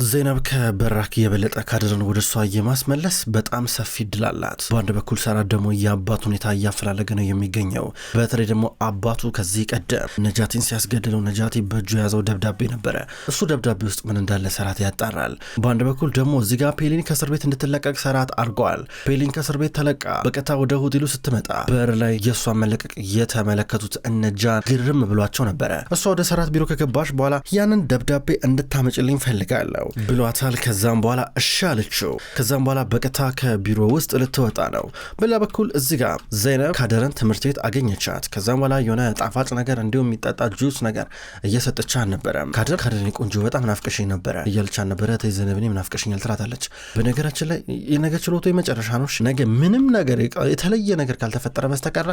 ዘይነብ ከበራክ የበለጠ ካድርን ወደ እሷ የማስመለስ በጣም ሰፊ እድል አላት። በአንድ በኩል ሰራት ደግሞ የአባት ሁኔታ እያፈላለገ ነው የሚገኘው። በተለይ ደግሞ አባቱ ከዚህ ቀደም ነጃቲን ሲያስገድለው ነጃቲ በእጁ የያዘው ደብዳቤ ነበረ። እሱ ደብዳቤ ውስጥ ምን እንዳለ ሰራት ያጣራል። በአንድ በኩል ደግሞ እዚህ ጋር ፔሊን ከእስር ቤት እንድትለቀቅ ሰራት አድርጓል። ፔሊን ከእስር ቤት ተለቃ በቀጥታ ወደ ሆቴሉ ስትመጣ በር ላይ የእሷን መለቀቅ የተመለከቱት እነጃን ግርም ብሏቸው ነበረ። እሷ ወደ ሰራት ቢሮ ከገባች በኋላ ያንን ደብዳቤ እንድታመጭልኝ ፈልጋለሁ ብሏታል። ከዛም በኋላ እሺ አለችው። ከዛም በኋላ በቀጥታ ከቢሮ ውስጥ ልትወጣ ነው። በሌላ በኩል እዚህ ጋር ዘይነብ ካደርን ትምህርት ቤት አገኘቻት። ከዛም በኋላ የሆነ ጣፋጭ ነገር እንዲሁም የሚጠጣ ጁስ ነገር እየሰጠቻ ነበረ። ካደርን ቆንጆ በጣም ናፍቀሽኝ ነበረ እያለቻ ነበረ። ዘይነብኔ ናፍቀሽኛል ትላታለች። በነገራችን ላይ የነገ ችሎቱ የመጨረሻ ነው። ነገ ምንም ነገር የተለየ ነገር ካልተፈጠረ በስተቀር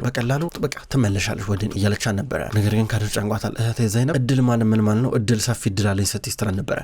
በቀላሉ በቃ ትመለሻለች ወደን እያለቻ ነበረ። ነገር ግን ካደር ጨንቋታል። ዘይነብ እድል ማለት ምን ማለት ነው? እድል ሰፊ እድል አለኝ ስትይ ስትል ነበረ።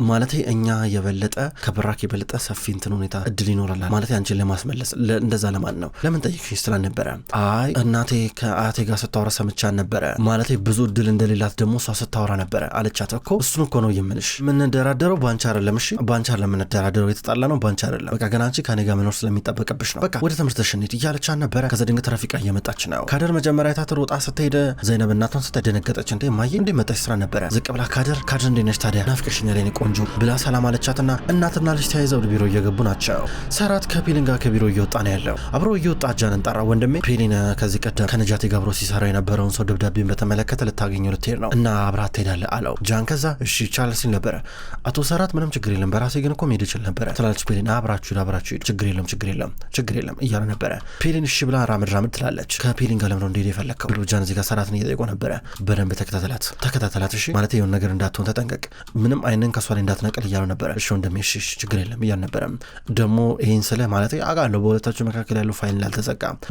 ማለት እኛ የበለጠ ከበራክ የበለጠ ሰፊ እንትን ሁኔታ እድል ይኖራል ማለት አንቺን ለማስመለስ እንደዛ ለማን ነው ለምን ጠይቅሽ ስላል ነበረ። አይ እናቴ ከአያቴ ጋር ስታወራ ሰምቻን ነበረ ማለት ብዙ እድል እንደሌላት ደግሞ እሷ ስታወራ ነበረ አለቻት። እኮ እሱን እኮ ነው የምልሽ ምንደራደረው ባንቻ አይደለም። እሺ ባንቻ ለምንደራደረው የተጣላ ነው ባንቻ አይደለም። በቃ ገና አንቺ ከኔ ጋር መኖር ስለሚጠበቅብሽ ነው። በቃ ወደ ትምህርትሽ እንሂድ እያለቻን ነበረ። ከዛ ድንገት ረፊቃ እየመጣች ነው። ካደር መጀመሪያ ታትሮጣ ስትሄድ ዘይነብ እናቷን ስትደነገጠች እንዴ ማየ እንዴ መጣች ስራ ነበረ። ዝቅ ብላ ካደር እንዴ ነሽ ታዲያ ናፍቀሽኛል የኔ ቆንጆ ብላ ሰላም አለቻትና እናትና ልጅ ተያይዘው ወደ ቢሮ እየገቡ ናቸው። ሰራት ከፔሊን ጋር ከቢሮ እየወጣ ነው ያለው። አብሮ እየወጣ ጃንን ጠራ። ወንድሜ ፔሊን ከዚህ ቀደም ከነጃቲ ጋር አብሮ ሲሰራ የነበረውን ሰው ደብዳቤን በተመለከተ ልታገኘው ልትሄድ ነው እና አብራት ትሄዳለህ አለው። ጃን ከዛ እሺ ይቻላል ሲል ነበረ። አቶ ሰራት ምንም ችግር የለም በራሴ ግን እኮ መሄድ ይችል ነበረ ትላለች ፔሊን። አብራችሁ ችግር የለም እያለ ነበረ። ፔሊን እሺ ብላ ራምድ ትላለች። ከፔሊን ጋር ለምን እንደሄደ የፈለከው ብሎ ጃን እዚህ ጋር ሰራትን እየጠየቀው ነበረ። በደንብ ተከታተላት እሺ ማለት የሆነ ነገር እንዳትሆን ተጠንቀቅ፣ ምንም አይንን ከሷ ላይ እንዳትነቅል እያለው ነበረ። እሺ ወንድሜ እሺ ችግር የለም እያል ነበረ። ደግሞ ይህን ስለ ማለት አውቃለሁ በሁለታችሁ መካከል ያለው ፋይል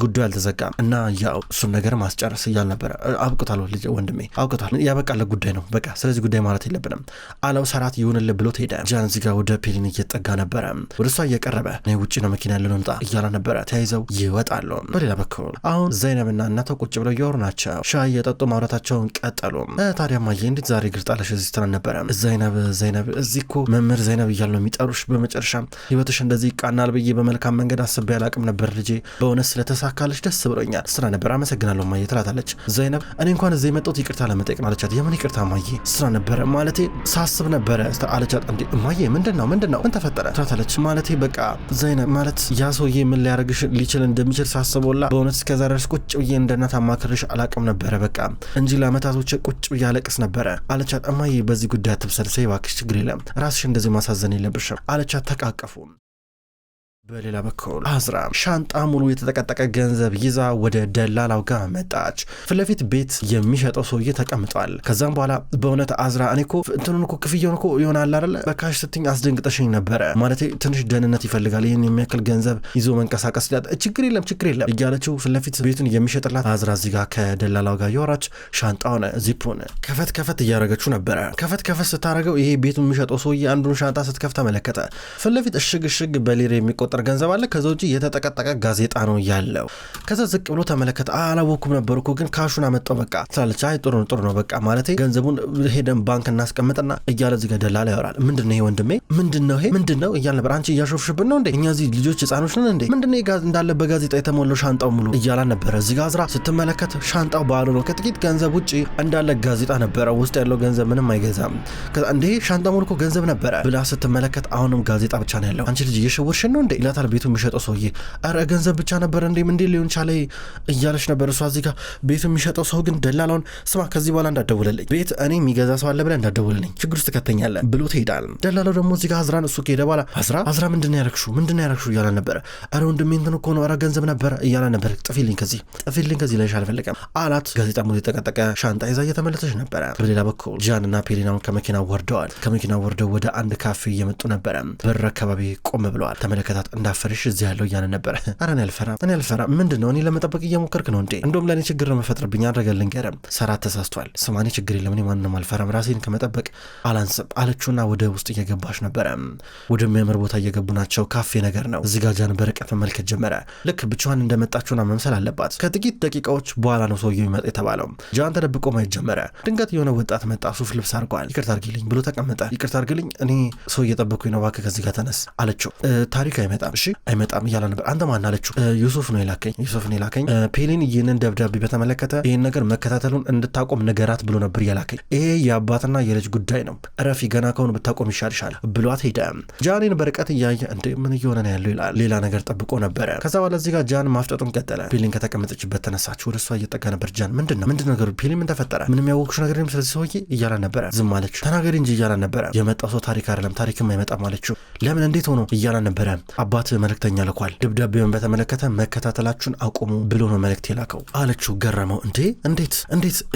ጉዳዩ አልተዘጋም እና ያው እሱን ነገር ማስጨረስ እያል ነበረ። አብቅቷል ልጅ ወንድሜ አብቅቷል፣ ያበቃለ ጉዳይ ነው በቃ ስለዚህ ጉዳይ ማለት የለብንም አለው። ሰራት ይሁንልህ ብሎት ሄደ። ጃን እዚህ ጋር ወደ ፔሊን እየጠጋ ነበረ። ወደ እሷ እየቀረበ እኔ ውጭ ነው መኪና ያለ ነምጣ እያላ ነበረ። ተያይዘው ይወጣሉ። በሌላ በኩል አሁን ዘይነብና እናቷ ቁጭ ብለው እያወሩ ናቸው። ሻይ እየጠጡ ማውራታቸውን ቀጠሉ። ታዲያ ማየ እንዴት ዛሬ ግርጣለሽ እዚህ ስትለን ነበረ። ዘይነብ እዚህ እኮ መምህር ዘይነብ እያሉ ነው የሚጠሩሽ። በመጨረሻ ህይወትሽ እንደዚህ ይቃናል ብዬ በመልካም መንገድ አስቤ አላቅም ነበር ልጄ፣ በእውነት ስለተሳካለች ደስ ብሎኛል ስራ ነበር አመሰግናለሁ ማየ ትላታለች። ዘይነብ እኔ እንኳን እዚህ የመጣሁት ይቅርታ ለመጠየቅ ነው አለቻት። የምን ይቅርታ ማየ ስራ ነበረ ማለቴ ሳስብ ነበረ አለቻት። እንዴ ማየ ምንድነው ምን ተፈጠረ ትላታለች። ማለቴ በቃ ዘይነብ ማለት ያ ሰውዬ ምን ሊያደርግሽ ሊችል እንደሚችል ሳስቦላ በእውነት እስከዛ ድረስ ቁጭ ብዬ እንደናት አማክርሽ አላቅም ነበረ በቃ እንጂ ለአመታቶች ቁጭ ብዬ አለቅስ ነበረ አለቻት። እማዬ በዚህ ጉዳይ አትብሰልሰይ እባክሽ ችግር የለም ራስሽ እንደዚህ ማሳዘን የለብሽም አለቻት። ተቃቀፉ። በሌላ በኩል አዝራ ሻንጣ ሙሉ የተጠቀጠቀ ገንዘብ ይዛ ወደ ደላላው ጋር መጣች። ፍለፊት ቤት የሚሸጠው ሰውዬ ተቀምጧል። ከዛም በኋላ በእውነት አዝራ እኔ እኮ እንትኑን እኮ ክፍያውን እኮ ይሆናል አይደለ በካሽ ስትኝ አስደንግጠሽኝ ነበረ ማለት ትንሽ ደህንነት ይፈልጋል ይህን የሚያክል ገንዘብ ይዞ መንቀሳቀስ ችግር የለም እያለችው ፍለፊት ቤቱን የሚሸጥላት አዝራ እዚህ ጋር ከደላላው ጋር ያወራች ሻንጣውን ዚፑን ከፈት እያረገችው ነበረ። ከፈት ስታረገው ይሄ ቤቱን የሚሸጠው ሰውዬ አንዱን ሻንጣ ስትከፍት ተመለከተ። ፍለፊት እሽግ በሊር የሚቆጠር ገንዘብ አለ። ከዛ ውጪ የተጠቀጠቀ ጋዜጣ ነው ያለው። ከዛ ዝቅ ብሎ ተመለከተ። አላወኩም ነበር እኮ ግን ካሹን አመጣው በቃ ትላለች። አይ ጥሩ ነው በቃ ማለት ገንዘቡን ሄደን ባንክ እናስቀምጥና እያለ እዚህ ጋር ደላላ ያወራል። ምንድነው ይሄ ወንድሜ ምንድነው እያለ ነበር። አንቺ እያሾፍሽብን ነው እንዴ? እኛ እዚህ ልጆች ህፃኖች ነን እንዴ? ምንድነው ጋዝ እንዳለ በጋዜጣ የተሞላው ሻንጣው ሙሉ እያላ ነበረ። እዚህ ጋር አዝራ ስትመለከት ሻንጣው ባዶ ነው። ከጥቂት ገንዘብ ውጪ እንዳለ ጋዜጣ ነበረ። ውስጥ ያለው ገንዘብ ምንም አይገዛም። ከዛ እንዴ ሻንጣው ሙሉ እኮ ገንዘብ ነበረ ብላ ስትመለከት አሁንም ጋዜጣ ብቻ ነው ያለው። አንቺ ልጅ እየሸወርሽን ነው እንዴ? ቤቱ የሚሸጠው ሰውዬ አረ ገንዘብ ብቻ ነበር እንዴ ሊሆን ቻለ እያለች ነበር እሷ። እዚህ ጋር ቤቱ የሚሸጠው ሰው ግን ደላላውን ስማ ከዚህ በኋላ እንዳትደውልልኝ ቤት እኔ የሚገዛ ሰው አለ ብለህ እንዳትደውልልኝ ችግር ውስጥ ከተኛለህ ብሎ ትሄዳል። ደላላው ደግሞ እዚህ ጋር አዝራን እሱ ከሄደ በኋላ አዝራ ምንድነው ያረግሽው እያለ ነበር። አረ ወንድሜ እንትን እኮ ነው አረ ገንዘብ ነበር እያለ ነበር። ጥፊልኝ ከዚህ ላይ አልፈልግም አላት። ጋዜጣ ሙሉ የተቀጠቀ ሻንጣ ይዛ እየተመለሰች ነበረ። በሌላ በኩል ጃንና ፔሊናውን ከመኪና ወርደው ወደ አንድ ካፌ እየመጡ ነበረ። በር አካባቢ ቆም ብለዋል። ተመለከታት። እንዳፈርሽ እዚህ ያለው እያለ ነበረ። ኧረ እኔ አልፈራም ምንድነው እኔ ለመጠበቅ እየሞከርክ ነው እንዴ? እንደውም ለእኔ ችግር ነው መፈጥርብኝ አድርገልን ገረም ሰራት ተሳስቷል። ስማኔ ችግር የለም እኔ ማንንም አልፈራም ራሴን ከመጠበቅ አላንስም አለችውና ወደ ውስጥ እየገባች ነበረ። ወደሚያምር ቦታ እየገቡ ናቸው። ካፌ ነገር ነው። እዚህ ጋር ጃን በርቀት መመልከት ጀመረ። ልክ ብቻዋን እንደመጣችውና መምሰል አለባት። ከጥቂት ደቂቃዎች በኋላ ነው ሰውየው ይመጣ የተባለው። ጃን ተደብቆ ማየት ጀመረ። ድንገት የሆነ ወጣት መጣ። ሱፍ ልብስ አድርጓል። ይቅርታ አድርጊልኝ ብሎ ተቀመጠ። ይቅርታ አድርጊልኝ እኔ ሰው እየጠበቅኩኝ ነው እባክህ ከዚህ ጋር ተነስ አለችው። ታሪክ አይመጣም እሺ አይመጣም እያለ ነበር። አንተ ማን አለችው። ዩሱፍ ነው የላከኝ ፔሊን ይህንን ደብዳቤ በተመለከተ ይህን ነገር መከታተሉን እንድታቆም ንገራት ብሎ ነበር የላከኝ። ይሄ የአባትና የልጅ ጉዳይ ነው ረፊ ገና ከሆነ ብታቆም ይሻልሻል ብሏት ሄደ። ጃኔን በርቀት እያየ እንዴ ምን እየሆነ ነው ያለው ይላል። ሌላ ነገር ጠብቆ ነበረ። ከዛ በኋላ እዚህ ጋር ጃን ማፍጠጡን ቀጠለ። ፔሊን ከተቀመጠችበት ተነሳች። ወደ እሷ እየጠጋ ነበር። ጃን ምንድነው ነገሩ ፔሊን ምን ተፈጠረ? ምንም ያወቅሽው ነገር የለም ስለዚህ ሰውዬ እያለ ነበረ። ዝም አለችው። ተናገሪ እንጂ እያለ ነበረ። የመጣው ሰው ታሪክ አይደለም ታሪክም አይመጣም አለችው። ለምን እንዴት ሆኖ እያለ ነበረ። አባት መልእክተኛ ልኳል ደብዳቤውን በተመለከተ መከታተላችሁን አቁሙ ብሎ ነው መልእክት የላከው አለችው። ገረመው። እንዴት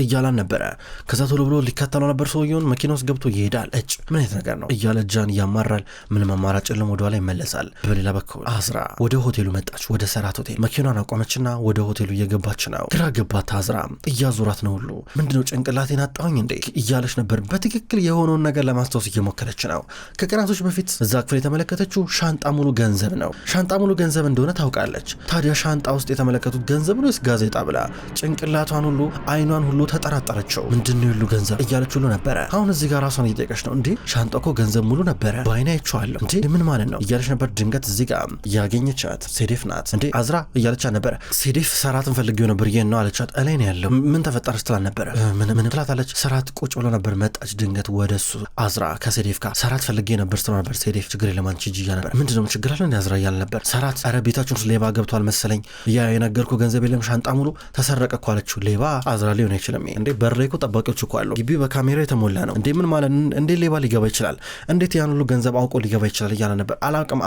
እያላን ነበረ። ከዛ ቶሎ ብሎ ሊከተለው ነበር ሰውየውን። መኪና ውስጥ ገብቶ ይሄዳል። ምን አይነት ነገር ነው እያለ ጃን ያማራል። ምንም አማራጭ የለም ወደ ኋላ ይመለሳል። በሌላ በኩል አዝራ ወደ ሆቴሉ መጣች። ወደ ሰራት ሆቴል መኪናን አቆመችና ወደ ሆቴሉ እየገባች ነው። ግራ ገባት። አዝራ እያዞራት ነው ሁሉ ምንድነው ጭንቅላቴን አጣሁኝ እንዴ እያለች ነበር። በትክክል የሆነውን ነገር ለማስታወስ እየሞከረች ነው። ከቀናቶች በፊት እዛ ክፍል የተመለከተችው ሻንጣ ሙሉ ገንዘብ ነው። ሻንጣ ሙሉ ገንዘብ እንደሆነ ታውቃለች። ታዲያ ሻንጣ ውስጥ የተመለከቱት ገንዘብ ነው ጋዜጣ ብላ ጭንቅላቷን ሁሉ አይኗን ሁሉ ተጠራጠረችው። ምንድነው ሁሉ ገንዘብ እያለች ሁሉ ነበረ። አሁን እዚህ ጋር ራሷን እየጠየቀች ነው። እንዴ ሻንጣ እኮ ገንዘብ ሙሉ ነበረ በአይኔ አይቼዋለሁ እንዴ ምን ማለት ነው እያለች ነበር። ድንገት እዚህ ጋር ያገኘቻት ሴዴፍ ናት። እንዴ አዝራ እያለቻት ነበረ። ሴዴፍ ሰራትን ፈልጌው ነበር ይሄን ነው አለቻት። እላይ ነው ያለው ምን ተፈጠረ ስትላ ነበረ። ምን ትላታለች። ሰራት ቁጭ ብሎ ነበር። መጣች ድንገት ወደሱ አዝራ ከሴዴፍ ጋር ሰራት ፈልጌ ነበር ስትላ ነበር። ሴዴፍ ችግር የለም አንቺ ሂጂ እያለ ነበር። ምንድነው ችግር አለ እንዴ አዝራ እያለ ነበር። ሰራት ኧረ ቤታችን ውስጥ ሌባ ገብቷል መሰለኝ ያ የነገርኩ ገንዘብ የለም ሻንጣ ሙሉ ተሰረቀ እኮ አለችው። ሌባ አዝራ ሊሆን አይችልም እንዴ በር ላይ እኮ ጠባቂዎች እኮ አሉ ግቢው በካሜራ የተሞላ ነው እንዴ ምን ማለት እንዴ ሌባ ሊገባ ይችላል እንዴት ያን ሁሉ ገንዘብ አውቆ ሊገባ ይችላል እያለ ነበር።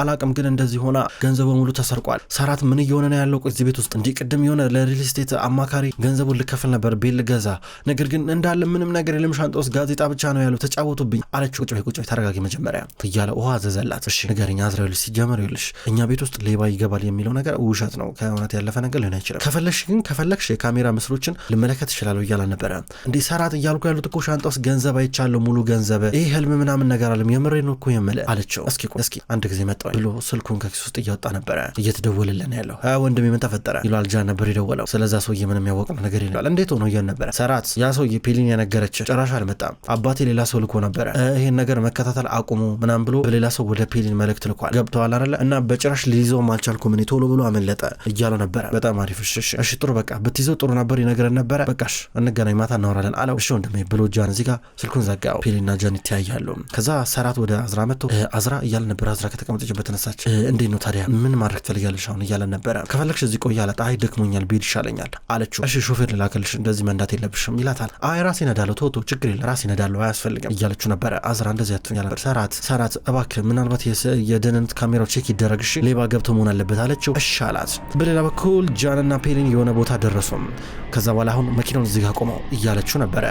አላቅም ግን እንደዚህ ሆና ገንዘቡ ሙሉ ተሰርቋል። ሰራት ምን እየሆነ ነው ያለው እዚህ ቤት ውስጥ እንዴ ቅድም የሆነ ለሪል ስቴት አማካሪ ገንዘቡን ልከፍል ነበር ቤት ልገዛ ነገር ግን እንዳለ ምንም ነገር የለም ሻንጣ ውስጥ ጋዜጣ ብቻ ነው ያለው ተጫወቱብኝ አለችው። ቁጭ በይ ተረጋጊ መጀመሪያ እያለ ውሃ ዘዘላት። እሺ ንገረኝ አዝራ ይልሽ ሲጀመር ይልሽ እኛ ቤት ውስጥ ሌባ ይገባል የሚለው ነገር ውሸት ነው ከእውነት ያለፈ ነገር ሊሆን አይችልም። ከፈለግሽ የካሜራ ምስሎችን ልመለከት ይችላል እያለ ነበረ። እንዴ ሰራት እያልኩ ያሉት እኮ ሻንጣ ውስጥ ገንዘብ አይቻለሁ ሙሉ ገንዘብ ይሄ ህልም ምናምን ነገር አለም የምሬን እኮ የምልህ አለችው። እስኪ አንድ ጊዜ መጣው ብሎ ስልኩን ከኪስ ውስጥ እያወጣ ነበረ። እየተደወለልን ያለው ወንድሜ ምን ተፈጠረ ይላል። ጃን ነበር የደወለው። ስለዛ ሰውዬ ምንም ያወቅነው ነገር የለም። እንዴት ሆኖ እያለ ነበረ። ሰራት ያ ሰውዬ ፔሊን የነገረች ጭራሽ አልመጣም አባቴ ሌላ ሰው ልኮ ነበረ ይሄን ነገር መከታተል አቁሙ ምናምን ብሎ በሌላ ሰው ወደ ፔሊን መልእክት ልኳል ገብተዋል አይደለ እና በጭራሽ ሊይዘውም አልቻልኩም እኔ ቶሎ ብሎ አመለጠ እያለ ነበረ። በጣም አሪፍ እሺ ጥሩ በቃ ብትይዘው ጥሩ ነበር ይነግረን ነበረ በቃሽ እንገናኝ ማታ እናወራለን አለው። እሺ ወንድሜ ብሎ ጃን እዚህ ጋር ስልኩን ዘጋው። ፔሊንና ጃን ይተያያሉ። ከዛ ሰራት ወደ አዝራ መጥቶ አዝራ እያለ ነበር። አዝራ ከተቀመጠችበት ተነሳች። እንዴት ነው ታዲያ ምን ማድረግ ትፈልጊያለሽ አሁን እያለ ነበረ። ከፈለግሽ እዚህ ቆይ አላት። አይ ደክሞኛል ቤት ይሻለኛል አለችው። እሺ ሾፌር ልላክልሽ እንደዚህ መንዳት የለብሽም ይላታል። አይ ራሴ ነዳለሁ ቶቶ ችግር የለም ራሴ ነዳለሁ አያስፈልግም እያለችው ነበረ። አዝራ እንደዚህ አትሁኝ ነበር። ሰራት እባክህ ምናልባት የደህንነት ካሜራው ቼክ ይደረግሽ ሌባ ገብቶ መሆን አለበት አለችው። እሺ አላት። በሌላ በኩል ጃንና ፔሊን የሆነ ቦታ ደረሱም። ከዛ በኋላ አሁን መኪናውን እዚህ ጋር ቆመው እያለችው ነበረ።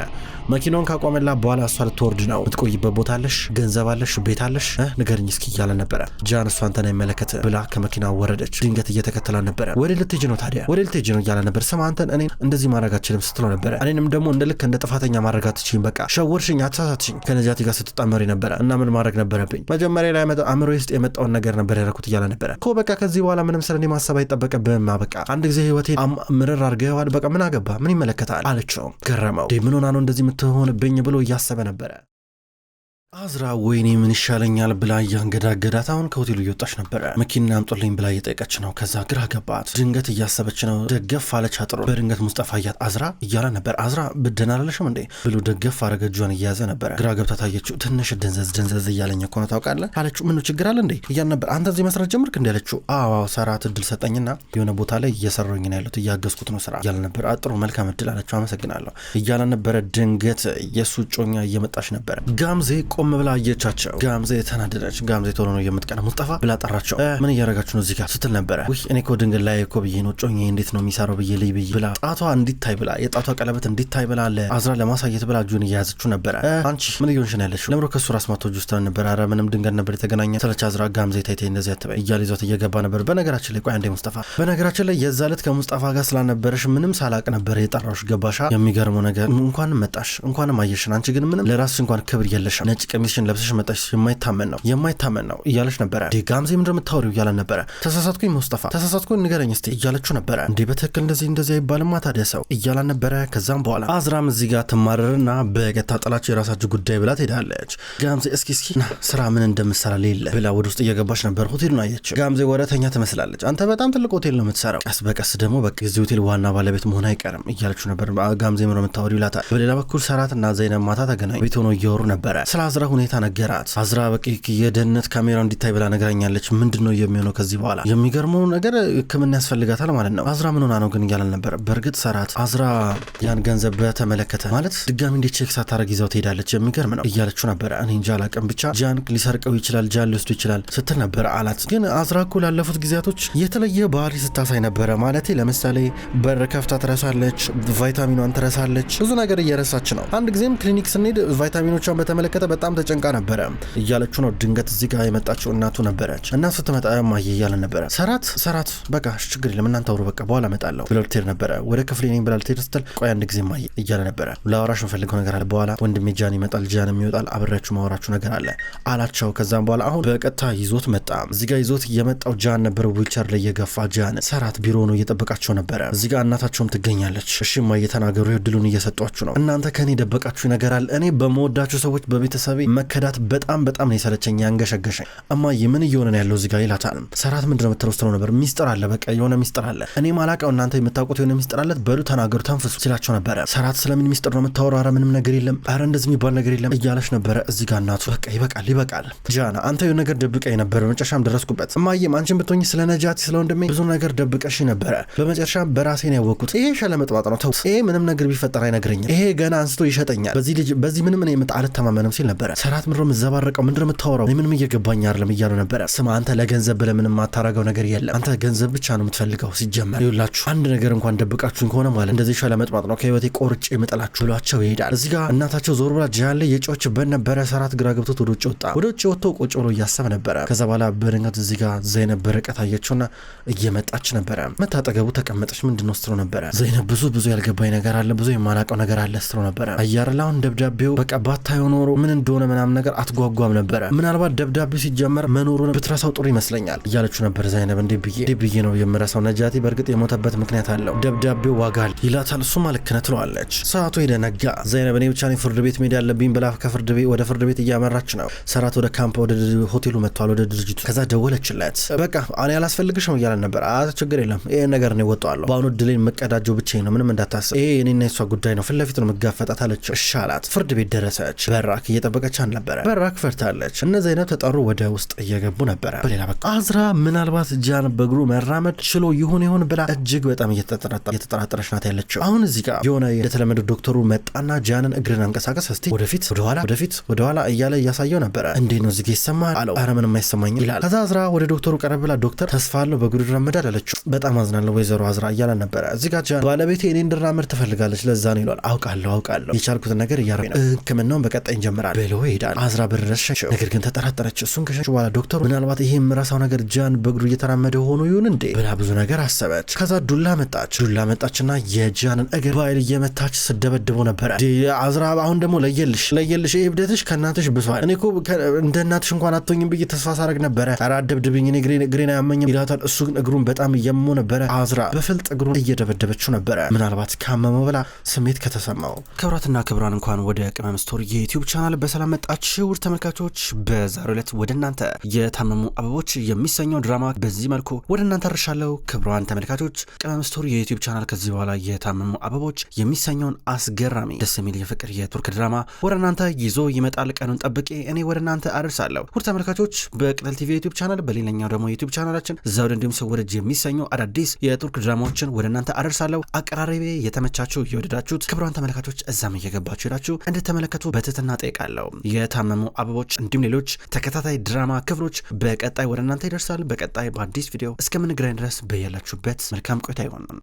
መኪናውን ካቆመላ በኋላ እሷ ልትወርድ ነው። የምትቆይበት ቦታ አለሽ ገንዘብ አለሽ ቤት አለሽ ንገርኝ እስኪ እያለ ነበረ። ጃን እሷ አንተን አይመለከት ብላ ከመኪናው ወረደች። ድንገት እየተከተላ ነበረ። ወደ ልትሄጂ ነው ታዲያ ወደ ልትሄጂ ነው እያለ ነበር። ስማ አንተን እኔን እንደዚህ ማድረግ አትችልም ስትለው ነበረ። እኔንም ደግሞ ልክ እንደ ጥፋተኛ ማድረግ አትችይም በቃ ሸወርሽኝ አትሳሳትሽኝ ከነጃቲ ጋር ስትጣመሪ ነበረ እና ምን ማድረግ ነበረብኝ መጀመሪያ ላይ አእምሮ ውስጥ የመጣውን ነገር ነበር ያደረኩት እያለ ነበረ እኮ በቃ ከዚህ በኋላ ምንም ስለኔ ማሰብ አይጠበቅብህም በቃ አንድ ጊዜ ህይወቴን ምርር አድርገዋል በቃ ምን አገባ ምን ይመለከታል አለችው። ገረመው። ምን ሆና ነው እንደዚህ የምትሆንብኝ ብሎ እያሰበ ነበረ። አዝራ ወይኔ ምን ይሻለኛል ብላ እያንገዳገዳት አሁን ከሆቴሉ እየወጣች ነበረ። መኪና አምጦልኝ ብላ እየጠየቀች ነው። ከዛ ግራ ገባት። ድንገት እያሰበች ነው። ደገፍ አለች አጥሮ። በድንገት ሙስጠፋ እያት አዝራ እያለ ነበር። አዝራ ብድን አላለሽም እንዴ ብሎ ደገፍ አረገ። እጇን እያያዘ ነበረ። ግራ ገብታ ታየችው። ትንሽ ደንዘዝ እያለኝ እኮ ነው ታውቃለህ አለችው። ምኑ ችግር አለ እንዴ እያለ ነበር። አንተ እዚህ መስራት ጀምርክ እንዴ አለችው። አዎ ሰራት እድል ሰጠኝና የሆነ ቦታ ላይ እየሰራሁኝ ነው ያለሁት እያገዝኩት ነው ስራ እያለ ነበር። አጥሩ መልካም እድል አለችው። አመሰግናለሁ እያለ ነበረ። ድንገት የሱ ጮኛ እየመጣች ነበር። ጋምዜ ቆም ብላ አየቻቸው። ጋምዜ ተናደደች። ጋምዜ ቶሎ ነው የምትቀና ሙስጠፋ ብላ ጠራቸው። ምን እያረጋችሁ ነው እዚህ ጋር ስትል ነበረ። ውይ እኔ እኮ ድንግል ላይ እኮ ብዬ ነው ጮኜ እንዴት ነው የሚሰራው ብዬ ልይ ብዬ ብላ ጣቷ እንዲታይ ብላ የጣቷ ቀለበት እንዲታይ ብላ ለአዝራ ለማሳየት ብላ እጁን እያያዘችው ነበረ። አንቺ ምን እየሆንሽ ነው ያለሽው? ለምሮ ከሱ ራስ ማቶጅ ውስጥ ነበር። ኧረ ምንም ድንገት ነበር የተገናኘ ስለች አዝራ ጋምዜ ታይታይ እንደዚህ አትበይ እያለ ይዟት እየገባ ነበር። በነገራችን ላይ ቆይ አንዴ ሙስጠፋ፣ በነገራችን ላይ የዛ ዕለት ከሙስጠፋ ጋር ስላልነበረሽ ምንም ሳላቅ ነበር የጠራሁሽ ገባሻ? የሚገርመው ነገር እንኳንም መጣሽ እንኳንም አየሽን። አንቺ ግን ምንም ለራስሽ እንኳን ክብር የለሽም። ነጭ ቀሚስሽን ለብሰሽ መጣሽ። የማይታመን ነው እያለች ነበረ። ጋምዜ ምንድን ነው የምታወሪው እያለ ነበረ። ተሳሳትኩኝ ሙስጠፋ ተሳሳትኩኝ ንገረኝ እስቲ እያለችው ነበረ። እንዴ በትክክል እንደዚህ አይባልማ ታዲያ ሰው እያላን ነበረ። ከዛም በኋላ አዝራም እዚህ ጋር ትማረርና በገታ ጠላቸው የራሳችሁ ጉዳይ ብላ ትሄዳለች። ጋምዜ እስኪ ና ስራ ምን እንደምትሰራ ሌለ ብላ ወደ ውስጥ እየገባች ነበር። ሆቴሉን አየችው። ጋምዜ ወረተኛ ትመስላለች። አንተ በጣም ትልቅ ሆቴል ነው የምትሰራው፣ ቀስ በቀስ ደግሞ በቃ የዚህ ሆቴል ዋና ባለቤት መሆን አይቀርም እያለችው ነበር። ጋምዜ ምሮ የምታወሪው ይላታል። በሌላ በኩል ሰራትና ዘይነብ ማታ ተገናኙ። ቤት ሆነው እያወሩ ነበረ። ስለ አዝራ ሁኔታ ነገራት። አዝራ በቃ የደህንነት ካሜራ እንዲታይ ብላ ነግራኛለች። ምንድነው የሚሆነው ከዚህ በኋላ? የሚገርመው ነገር ሕክምና ያስፈልጋታል ማለት ነው። አዝራ ምን ሆና ነው ግን እያለን ነበር። በእርግጥ ሰራት አዝራ ያን ገንዘብ በተመለከተ ማለት ድጋሚ እንዴት ቼክ ሳታረግ ይዛው ትሄዳለች የሚገርም ነው እያለችው ነበረ። እኔ እንጃ አላቅም ብቻ ጃን ሊሰርቀው ይችላል፣ ጃን ሊወስዱ ይችላል ስትል ነበረ አላት። ግን አዝራ እኮ ላለፉት ጊዜያቶች የተለየ ባህሪ ስታሳይ ነበረ። ማለቴ ለምሳሌ በር ከፍታ ትረሳለች፣ ቫይታሚኗን ትረሳለች፣ ብዙ ነገር እየረሳች ነው። አንድ ጊዜም ክሊኒክ ስንሄድ ቫይታሚኖቿን በተመለከተ በጣም ተጨንቃ ነበረ እያለችው ነው። ድንገት እዚህ ጋር የመጣችው እናቱ ነበረች እና ስትመጣ ማየ እያለ ነበረ። ሰራት በቃ ችግር የለም እናንተ አውሩ በቃ በኋላ እመጣለሁ ብላ ልትሄድ ነበረ። ወደ ክፍሌ ነኝ ብላ ልትሄድ ስትል ቆይ አንድ ጊዜ ማየ እያለ ነበረ። ላወራሽ የምፈልገው ነገር አለ፣ በኋላ ወንድሜ ጃን ይመጣል፣ ጃን የሚወጣል፣ አብሬያችሁ ማወራችሁ ነገር አለ አላቸው። ከዛም በኋላ አሁን በቀጥታ ይዞት መጣ። እዚህ ጋር ይዞት የመጣው ጃን ነበር፣ ዊልቸር ላይ የገፋ ጃን። ሰራት ቢሮ ነው እየጠበቃቸው ነበረ። እዚህ ጋር እናታቸውም ትገኛለች። እሺ ማየ ተናገሩ፣ እድሉን እየሰጧችሁ ነው። እናንተ ከኔ ደበቃችሁ ነገር አለ። እኔ በመወዳችሁ ሰዎች በቤተሰቤ መከዳት በጣም ነው የሰለቸኝ ያንገሸገሸኝ። እማዬ ምን እየሆነ ነው ያለው እዚህ ጋር ይላታል። ሰራት ምንድነው የምትረስተው ነበር። ሚስጥር አለ፣ በቃ የሆነ ሚስጥር አለ፣ እኔ ማላውቀው እናንተ የምታውቁት የሆነ ሚስጥር አለ፣ በሉ ተናገሩ ተንፍሱ ሲላቸው ነበረ። ሰራት ስለምን ሚስጥር ነው የምታወራው? ኧረ ምንም ነገር የለም፣ ኧረ እንደዚህ የሚባል ነገር የለም እያለች ነበረ። እዚህ ጋር እናቱ በቃ ይበቃል ጃና፣ አንተ የሆነ ነገር ደብቀኝ ነበር፣ በመጨረሻም ደረስኩበት። እማዬም አንቺን ብትሆኚ ስለ ነጃቲ ስለ ወንድሜ ብዙ ነገር ደብቀሽ ነበረ፣ በመጨረሻም በራሴ ነው ያወቅኩት። ይሄ ሸለመጥባጥ ነው፣ ተው፣ ይሄ ምንም ነገር ቢፈጠር አይነግረኝም፣ ይሄ ገና አንስቶ ይሸጠኛል፣ በዚህ ምንም እኔ አልተማመንም ሲል ነበረ። ሰራት ምንድነው የምትዘባረቀው? ምንድነው የምታወራው? ምንም እየገባኝ አይደለም እያሉ ነበረ። ስማ አንተ ለገንዘብ ብለህ ምንም ማታረገው ነገር የለም፣ አንተ ገንዘብ ብቻ ነው የምትፈልገው። ሲጀመር ይኸውላችሁ አንድ ነገር እንኳን ደብቃችሁኝ ከሆነ ማለት እንደዚህ ሸለመጥባጥ ነው ከህይወቴ ቆርጬ የምጠላችሁ ብሏቸው ይሄዳል። እዚህ ጋር እናታቸው ዞር ብላ ጃን ላይ የጮችበት ነበረ። ሰራት ግራ ገብቶት ወደ ውጭ ወጣ። ወደ ውጭ ወጥቶ ቁጭ ብሎ እያሰበ ነበረ። ከዛ በኋላ በድንገት እዚህ ጋር ዘይነብ በርቀት አየችውና እየመጣች ነበረ። መታጠገቡ ተቀመጠች። ምንድነው ስትለው ነበረ። ዘይነብ ብዙ ያልገባኝ ነገር አለ፣ ብዙ የማላውቀው ነገር አለ ስትለው ነበረ። አያርላውን ደብዳቤው በቃ ባታየው ኖሮ ምን እንደሆነ ምናምን ነገር አትጓጓም ነበረ። ምናልባት ደብዳቤው ሲጀመር መኖሩን ብትረሳው ጥሩ ይመስለኛል እያለችው ነበር። ዘይነብ እንዴ ብዬ ነው የምረሳው? ነጃቲ በእርግጥ የሞተበት ምክንያት አለው፣ ደብዳቤው ዋጋ አለ ይላታል። እሱማ ልክ ነህ ትለዋለች። ሰዓቱ ሄደ ነጋ። ዘይነብ እኔ ብቻ ነኝ ፍርድ ቤት መሄድ ያለብኝ ብላ ወደ ፍርድ ቤት እያመራች ነው። ሰራት ወደ ካምፕ ወደ ሆቴሉ መጥቷል፣ ወደ ድርጅቱ። ከዛ ደወለችለት። በቃ እኔ አላስፈልግሽም እያለን ነበር። ችግር የለም ይሄ ነገር ነው እወጣዋለሁ፣ በአሁኑ ድሌን መቀዳጀው ብቻዬን ነው፣ ምንም እንዳታስብ፣ ይሄ እኔና የሷ ጉዳይ ነው፣ ፊት ለፊት ነው መጋፈጣት አለችው። እሺ አላት። ፍርድ ቤት ደረሰች። በራክ እየጠበቀች አልነበረ። በራክ ፈርታለች። እነ ዘይነብ ተጠሩ፣ ወደ ውስጥ እየገቡ ነበረ። በሌላ በኩል አዝራ ምናልባት ጃን በእግሩ መራመድ ችሎ ይሆን ብላ እጅግ በጣም እየተጠራጠረች ናት ያለችው። አሁን እዚህ ጋር የሆነ እንደተለመደው ዶክተሩ መጣና ጃንን እግርን አንቀሳቀስ እስቲ ወደፊት ወደኋላ እያለ እያሳየው ነበረ። እንዴት ነው እዚህ ይሰማል አለው። ኧረ ምንም አይሰማኝም ይላል። ከዛ አዝራ ወደ ዶክተሩ ቀረብ ብላ ዶክተር ተስፋ አለው በእግሩ ይራመዳል አለችው። በጣም አዝናለሁ ወይዘሮ አዝራ እያለ ነበረ። እዚህ ጋር ጃን ባለቤቴ እኔ እንድራመድ ትፈልጋለች፣ ለዛ ነው ይሏል። አውቃለሁ የቻልኩትን ነገር እያረኩ ነው፣ ህክምናውን በቀጣይ እንጀምራለን ብሎ ይሄዳል። አዝራ ብረሸችው፣ ነገር ግን ተጠራጠረች። እሱን ከሸች በኋላ ዶክተሩ ምናልባት ይሄ የምራሳው ነገር ጃን በእግሩ እየተራመደ ሆኖ ይሁን እንዴ ብላ ብዙ ነገር አሰበች። ከዛ ዱላ መጣችና የጃንን እግር ባይል እየመታች ስደበድበው ነበረ። አዝራ አሁን ደግሞ ለየልሽ ይሄ እብደትሽ ከእናትሽ ብሷል፣ እኔ እኮ እንደ እናትሽ እንኳን አትሆኝም ብዬ ተስፋ ሳረግ ነበረ፣ ኧረ አደብድብኝ፣ እኔ እግሬን አያመኝም ይላታል። እሱ ግን እግሩን በጣም እየመመው ነበረ። አዝራ በፍልጥ እግሩን እየደበደበችው ነበረ፣ ምናልባት ካመመው ብላ ስሜት ከተሰማው። ክብራትና ክብራን እንኳን ወደ ቅመም ስቶሪ የዩቲዩብ ቻናል በሰላም መጣችሁ ውድ ተመልካቾች። በዛሬው ዕለት ወደ እናንተ የታመሙ አበቦች የሚሰኘው ድራማ በዚህ መልኩ ወደ እናንተ አርሻለሁ። ክብራን ተመልካቾች ቅመም ስቶሪ የዩቲዩብ ቻናል ከዚህ በኋላ የታመሙ አበቦች የሚሰኘውን አስገራሚ ደስ የሚል የፍቅር የቱርክ ድራማ ወደ እናንተ ይዞ ይመጣል። ቀኑን ጠብቄ እኔ ወደ እናንተ አርሳለሁ። ውድ ተመልካቾች በቅጠል ቲቪ ዩቲዩብ ቻናል፣ በሌላኛው ደግሞ ዩቲዩብ ቻናላችን ዘውድ እንዲሁም ሰው ወዳጅ የሚሰኘው አዳዲስ የቱርክ ድራማዎችን ወደ እናንተ አደርሳለሁ። አቀራረቤ የተመቻችሁ የወደዳችሁት ክቡራን ተመልካቾች እዛም እየገባችሁ ሄዳችሁ እንድትመለከቱ በትህትና ጠይቃለሁ። የታመሙ አበቦች እንዲሁም ሌሎች ተከታታይ ድራማ ክፍሎች በቀጣይ ወደ እናንተ ይደርሳል። በቀጣይ በአዲስ ቪዲዮ እስከምንገናኝ ድረስ በያላችሁበት መልካም ቆይታ ይሆን።